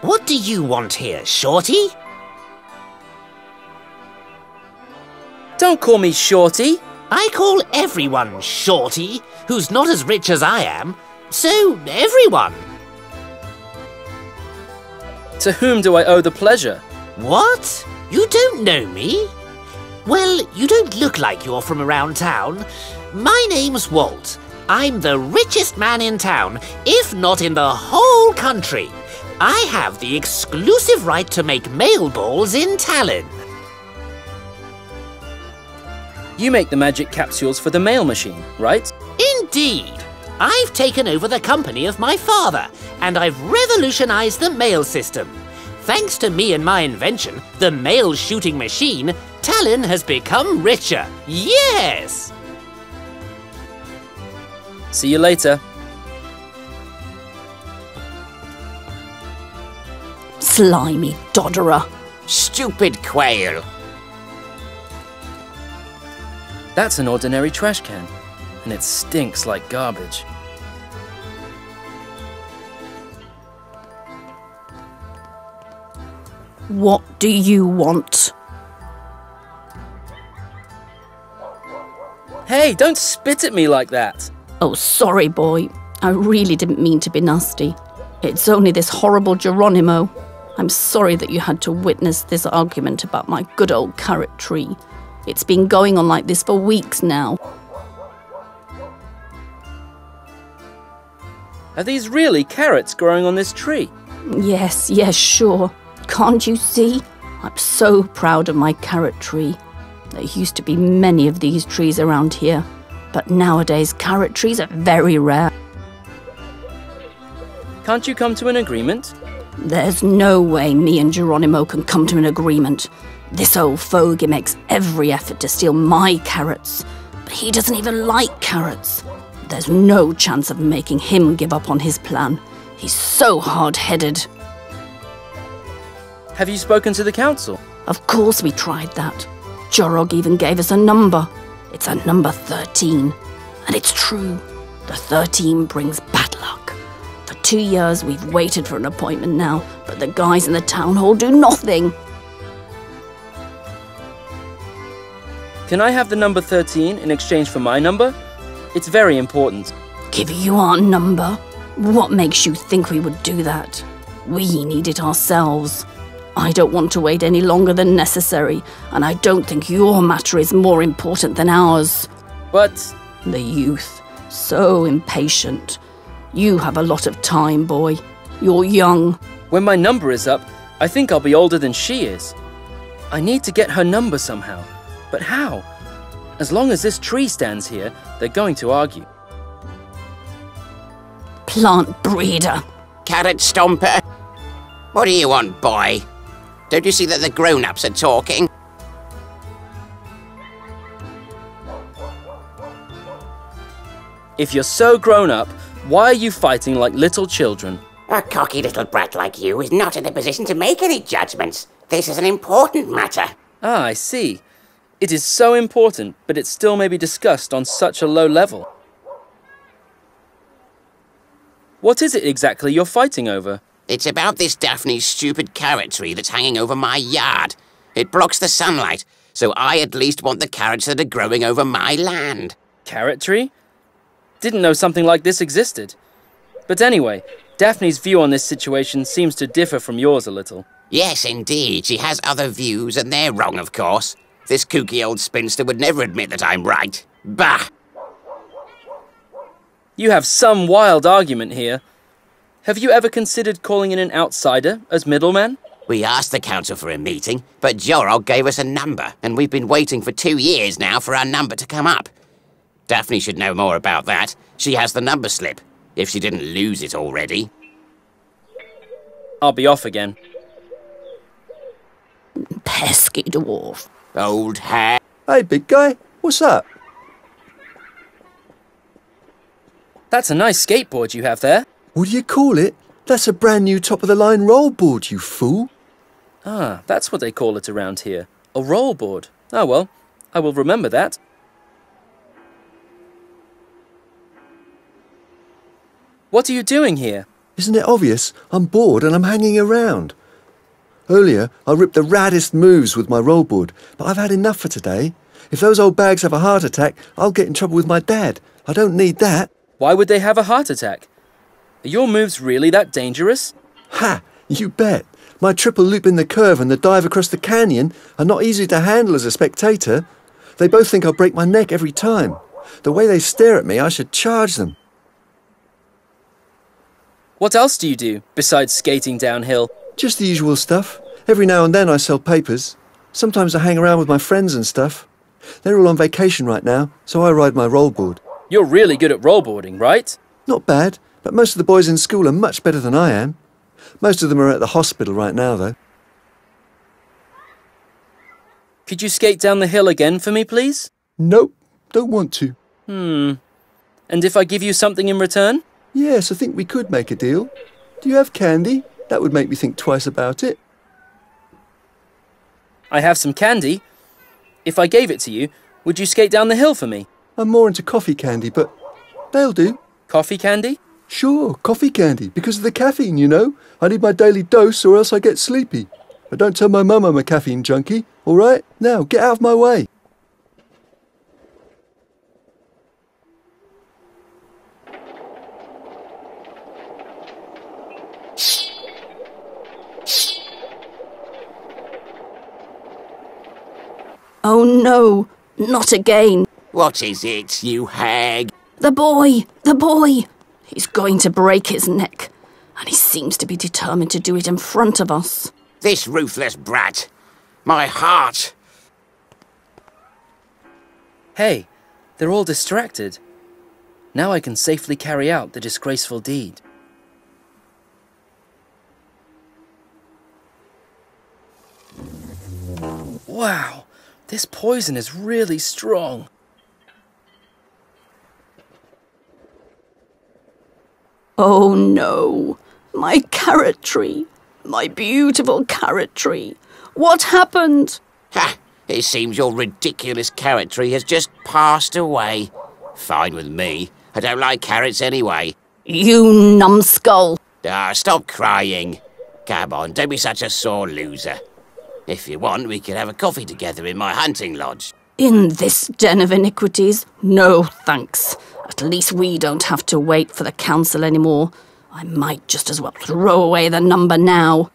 What do you want here, Shorty? Don't call me Shorty. I call everyone Shorty, who's not as rich as I am. So, everyone. To whom do I owe the pleasure? What? You don't know me? Well, you don't look like you're from around town. My name's Walt. I'm the richest man in town, if not in the whole country. I have the exclusive right to make mail balls in Tallinn. You make the magic capsules for the mail machine, right? Indeed. I've taken over the company of my father, and I've revolutionized the mail system. Thanks to me and my invention, the mail shooting machine, Tallinn has become richer. Yes! See you later. Slimy dodderer. Stupid quail. That's an ordinary trash can, and it stinks like garbage. What do you want? Hey, don't spit at me like that. Oh, sorry, boy. I really didn't mean to be nasty. It's only this horrible Geronimo. I'm sorry that you had to witness this argument about my good old carrot tree. It's been going on like this for weeks now. Are these really carrots growing on this tree? Yes, sure. Can't you see? I'm so proud of my carrot tree. There used to be many of these trees around here, but nowadays carrot trees are very rare. Can't you come to an agreement? There's no way me and Geronimo can come to an agreement. This old fogey makes every effort to steal my carrots, but he doesn't even like carrots. There's no chance of making him give up on his plan. He's so hard-headed. Have you spoken to the council? Of course we tried that. Jorog even gave us a number. It's a number 13. And it's true. The 13 brings bad luck. For 2 years we've waited for an appointment now, but the guys in the town hall do nothing. Can I have the number 13 in exchange for my number? It's very important. Give you our number? What makes you think we would do that? We need it ourselves. I don't want to wait any longer than necessary, and I don't think your matter is more important than ours. But... The youth. So impatient. You have a lot of time, boy. You're young. When my number is up, I think I'll be older than she is. I need to get her number somehow. But how? As long as this tree stands here, they're going to argue. Plant breeder. Carrot stomper. What do you want, boy? Don't you see that the grown-ups are talking? If you're so grown up, why are you fighting like little children? A cocky little brat like you is not in a position to make any judgments. This is an important matter. Ah, I see. It is so important, but it still may be discussed on such a low level. What is it exactly you're fighting over? It's about this Daphne's stupid carrot tree that's hanging over my yard. It blocks the sunlight, so I at least want the carrots that are growing over my land. Carrot tree? Didn't know something like this existed. But anyway, Daphne's view on this situation seems to differ from yours a little. Yes, indeed. She has other views, and they're wrong, of course. This kooky old spinster would never admit that I'm right. Bah! You have some wild argument here. Have you ever considered calling in an outsider as middleman? We asked the council for a meeting, but Jorog gave us a number, and we've been waiting for 2 years now for our number to come up. Daphne should know more about that. She has the number slip, if she didn't lose it already. I'll be off again. Pesky dwarf. Old hair. Hey, big guy, what's up? That's a nice skateboard you have there. What do you call it? That's a brand new top-of-the-line roll board, you fool. Ah, that's what they call it around here. A roll board. Oh well, I will remember that. What are you doing here? Isn't it obvious? I'm bored and I'm hanging around. Earlier, I ripped the raddest moves with my rollboard, but I've had enough for today. If those old bags have a heart attack, I'll get in trouble with my dad. I don't need that. Why would they have a heart attack? Are your moves really that dangerous? Ha! You bet. My triple loop in the curve and the dive across the canyon are not easy to handle as a spectator. They both think I'll break my neck every time. The way they stare at me, I should charge them. What else do you do besides skating downhill? Just the usual stuff. Every now and then I sell papers. Sometimes I hang around with my friends and stuff. They're all on vacation right now, so I ride my rollboard. You're really good at rollboarding, right? Not bad, but most of the boys in school are much better than I am. Most of them are at the hospital right now, though. Could you skate down the hill again for me, please? Nope, don't want to. And if I give you something in return? Yes, I think we could make a deal. Do you have candy? That would make me think twice about it. I have some candy. If I gave it to you, would you skate down the hill for me? I'm more into coffee candy, but they'll do. Coffee candy? Sure, coffee candy, because of the caffeine, you know. I need my daily dose or else I get sleepy. But don't tell my mum I'm a caffeine junkie, all right? Now, get out of my way. Oh no, not again. What is it, you hag? The boy! He's going to break his neck, and he seems to be determined to do it in front of us. This ruthless brat. My heart. Hey, they're all distracted. Now I can safely carry out the disgraceful deed. Wow, this poison is really strong. Oh no, my carrot tree, my beautiful carrot tree. What happened? Ha! It seems your ridiculous carrot tree has just passed away. Fine with me. I don't like carrots anyway. You numbskull. Stop crying. Come on, don't be such a sore loser. If you want, we could have a coffee together in my hunting lodge. In this den of iniquities? No, thanks. At least we don't have to wait for the council anymore. I might just as well throw away the number now.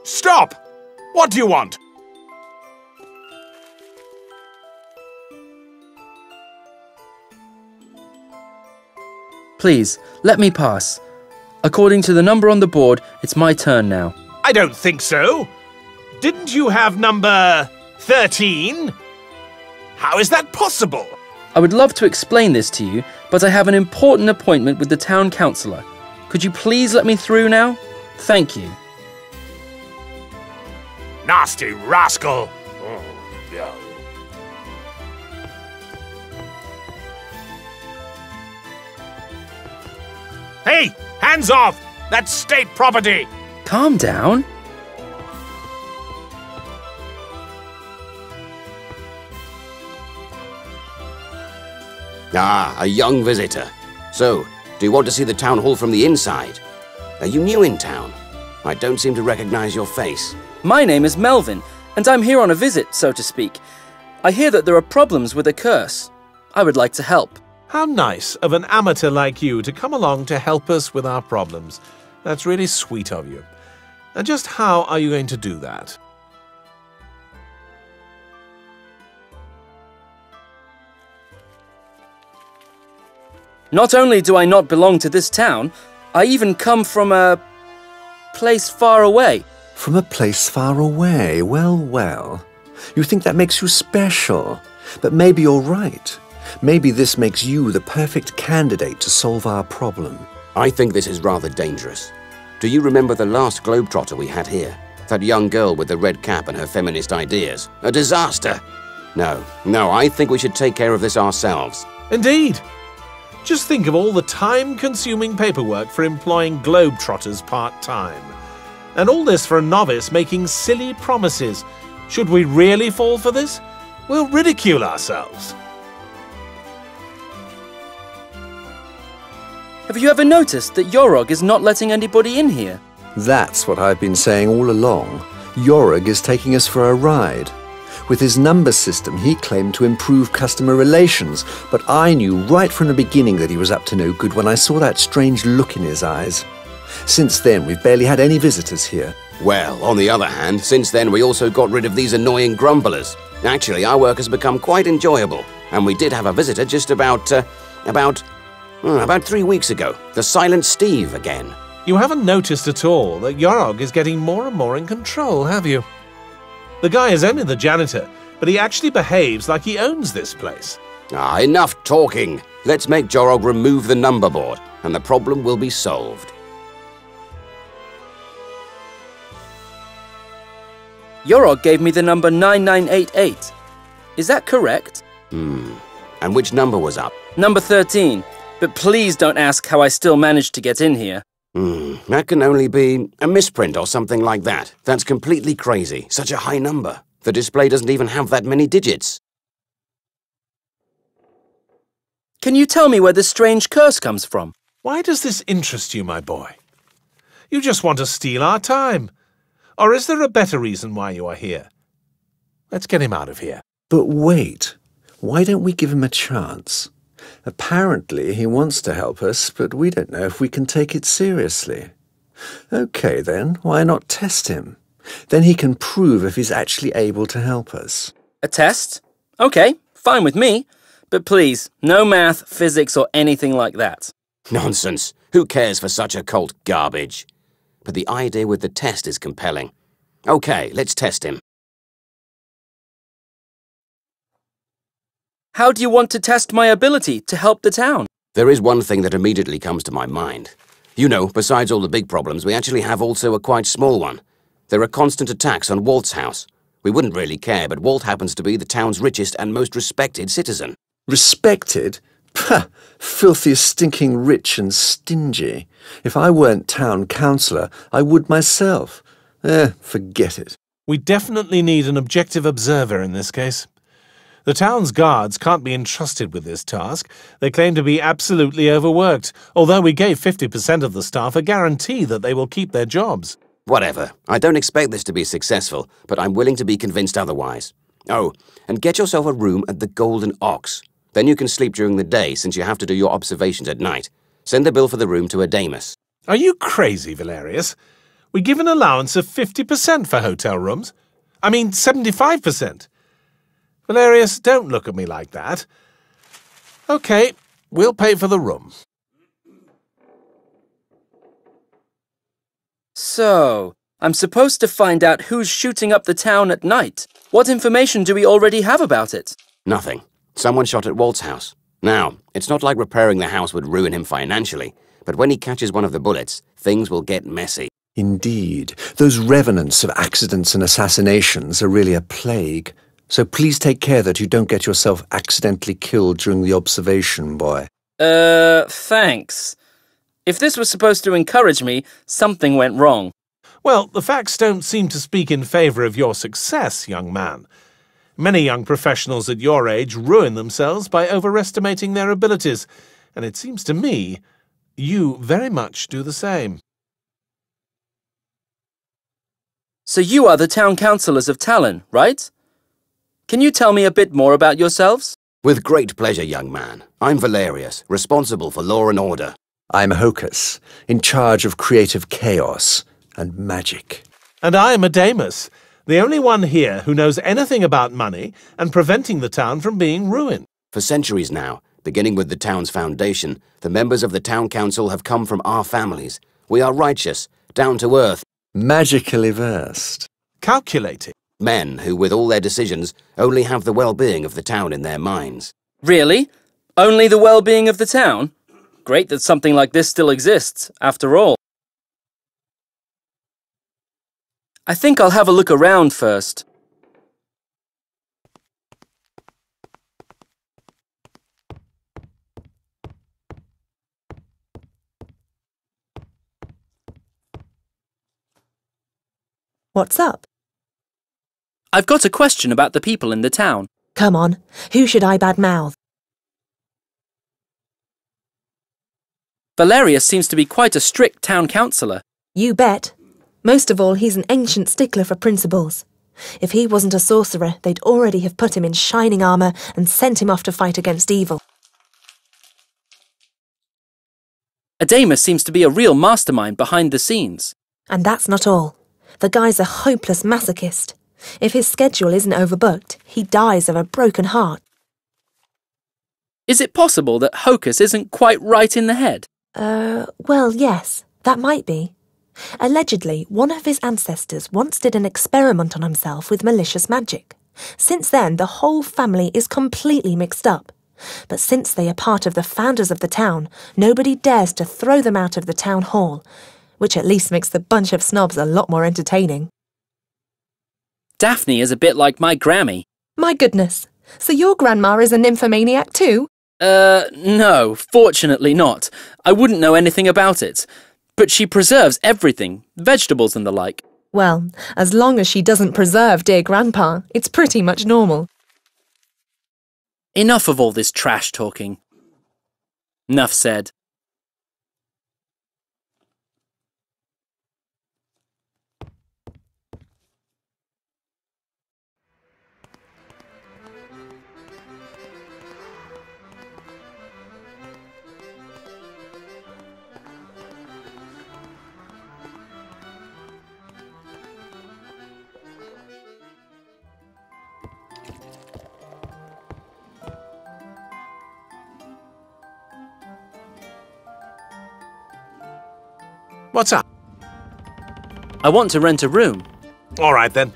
Stop! What do you want? Please, let me pass. According to the number on the board, it's my turn now. I don't think so. Didn't you have number 13? How is that possible? I would love to explain this to you, but I have an important appointment with the town councillor. Could you please let me through now? Thank you. Nasty rascal! Oh, yeah. Hey! Hands off! That's state property! Calm down. Ah, a young visitor. So, do you want to see the town hall from the inside? Are you new in town? I don't seem to recognize your face. My name is Melvin, and I'm here on a visit, so to speak. I hear that there are problems with a curse. I would like to help. How nice of an amateur like you to come along to help us with our problems. That's really sweet of you. And just how are you going to do that? Not only do I not belong to this town, I even come from a place far away. From a place far away? Well, well. You think that makes you special. But maybe you're right. Maybe this makes you the perfect candidate to solve our problem. I think this is rather dangerous. Do you remember the last globetrotter we had here? That young girl with the red cap and her feminist ideas? A disaster! No, I think we should take care of this ourselves. Indeed! Just think of all the time-consuming paperwork for employing globetrotters part-time. And all this for a novice making silly promises. Should we really fall for this? We'll ridicule ourselves. Have you ever noticed that Yorog is not letting anybody in here? That's what I've been saying all along. Yorog is taking us for a ride. With his number system, he claimed to improve customer relations, but I knew right from the beginning that he was up to no good when I saw that strange look in his eyes. Since then, we've barely had any visitors here. Well, on the other hand, since then we also got rid of these annoying grumblers. Actually, our work has become quite enjoyable, and we did have a visitor just about 3 weeks ago. The Silent Steve again. You haven't noticed at all that Yorog is getting more and more in control, have you? The guy is only the janitor, but he actually behaves like he owns this place. Enough talking. Let's make Jorog remove the number board, and the problem will be solved. Yorog gave me the number 9988. Is that correct? And which number was up? Number 13. But please don't ask how I still managed to get in here. That can only be a misprint or something like that. That's completely crazy. Such a high number. The display doesn't even have that many digits. Can you tell me where this strange curse comes from? Why does this interest you, my boy? You just want to steal our time. Or is there a better reason why you are here? Let's get him out of here. But wait, why don't we give him a chance? Apparently he wants to help us, but we don't know if we can take it seriously. Okay then, why not test him? Then he can prove if he's actually able to help us. A test? Okay, fine with me. But please, no math, physics or anything like that. Nonsense. Who cares for such occult garbage? But the idea with the test is compelling. Okay, let's test him. How do you want to test my ability to help the town? There is one thing that immediately comes to my mind. You know, besides all the big problems, we actually have also a quite small one. There are constant attacks on Walt's house. We wouldn't really care, but Walt happens to be the town's richest and most respected citizen. Respected? Pah! Filthy, stinking rich and stingy. If I weren't town councillor, I would myself. Forget it. We definitely need an objective observer in this case. The town's guards can't be entrusted with this task. They claim to be absolutely overworked, although we gave 50% of the staff a guarantee that they will keep their jobs. Whatever. I don't expect this to be successful, but I'm willing to be convinced otherwise. Oh, and get yourself a room at the Golden Ox. Then you can sleep during the day since you have to do your observations at night. Send the bill for the room to Amos. Are you crazy, Valerius? We give an allowance of 50% for hotel rooms. I mean 75%. Valerius, don't look at me like that. Okay, we'll pay for the room. So, I'm supposed to find out who's shooting up the town at night. What information do we already have about it? Nothing. Someone shot at Walt's house. Now, it's not like repairing the house would ruin him financially, but when he catches one of the bullets, things will get messy. Indeed. Those revenants of accidents and assassinations are really a plague. So please take care that you don't get yourself accidentally killed during the observation, boy. Thanks. If this was supposed to encourage me, something went wrong. Well, the facts don't seem to speak in favour of your success, young man. Many young professionals at your age ruin themselves by overestimating their abilities, and it seems to me you very much do the same. So you are the town councillors of Talon, right? Can you tell me a bit more about yourselves? With great pleasure, young man. I'm Valerius, responsible for law and order. I'm Hocus, in charge of creative chaos and magic. And I am Amos, the only one here who knows anything about money and preventing the town from being ruined. For centuries now, beginning with the town's foundation, the members of the town council have come from our families. We are righteous, down to earth. Magically versed. Calculating. Men who, with all their decisions, only have the well-being of the town in their minds. Really? Only the well-being of the town? Great that something like this still exists, after all. I think I'll have a look around first. What's up? I've got a question about the people in the town. Come on, who should I badmouth? Valerius seems to be quite a strict town councillor. You bet. Most of all, he's an ancient stickler for principles. If he wasn't a sorcerer, they'd already have put him in shining armour and sent him off to fight against evil. Amos seems to be a real mastermind behind the scenes. And that's not all. The guy's a hopeless masochist. If his schedule isn't overbooked, he dies of a broken heart. Is it possible that Hocus isn't quite right in the head? Well, yes, that might be. Allegedly, one of his ancestors once did an experiment on himself with malicious magic. Since then, the whole family is completely mixed up. But since they are part of the founders of the town, nobody dares to throw them out of the town hall, which at least makes the bunch of snobs a lot more entertaining. Daphne is a bit like my Grammy. My goodness, so your grandma is a nymphomaniac too? No, fortunately not. I wouldn't know anything about it. But she preserves everything, vegetables and the like. Well, as long as she doesn't preserve dear Grandpa, it's pretty much normal. Enough of all this trash talking. Enough said. What's up? I want to rent a room. All right, then.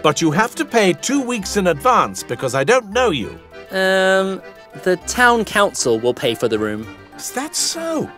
But you have to pay 2 weeks in advance because I don't know you. The town council will pay for the room. Is that so?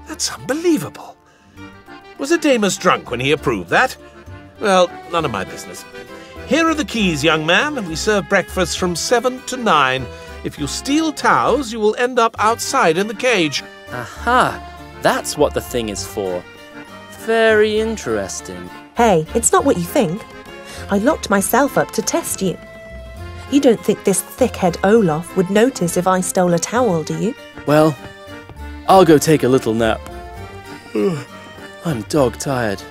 That's unbelievable. Was Amos drunk when he approved that? Well, none of my business. Here are the keys, young man. We serve breakfast from 7 to 9. If you steal towels, you will end up outside in the cage. Aha! That's what the thing is for. Very interesting. Hey, it's not what you think. I locked myself up to test you. You don't think this thickhead Olaf would notice if I stole a towel, do you? Well, I'll go take a little nap. I'm dog-tired.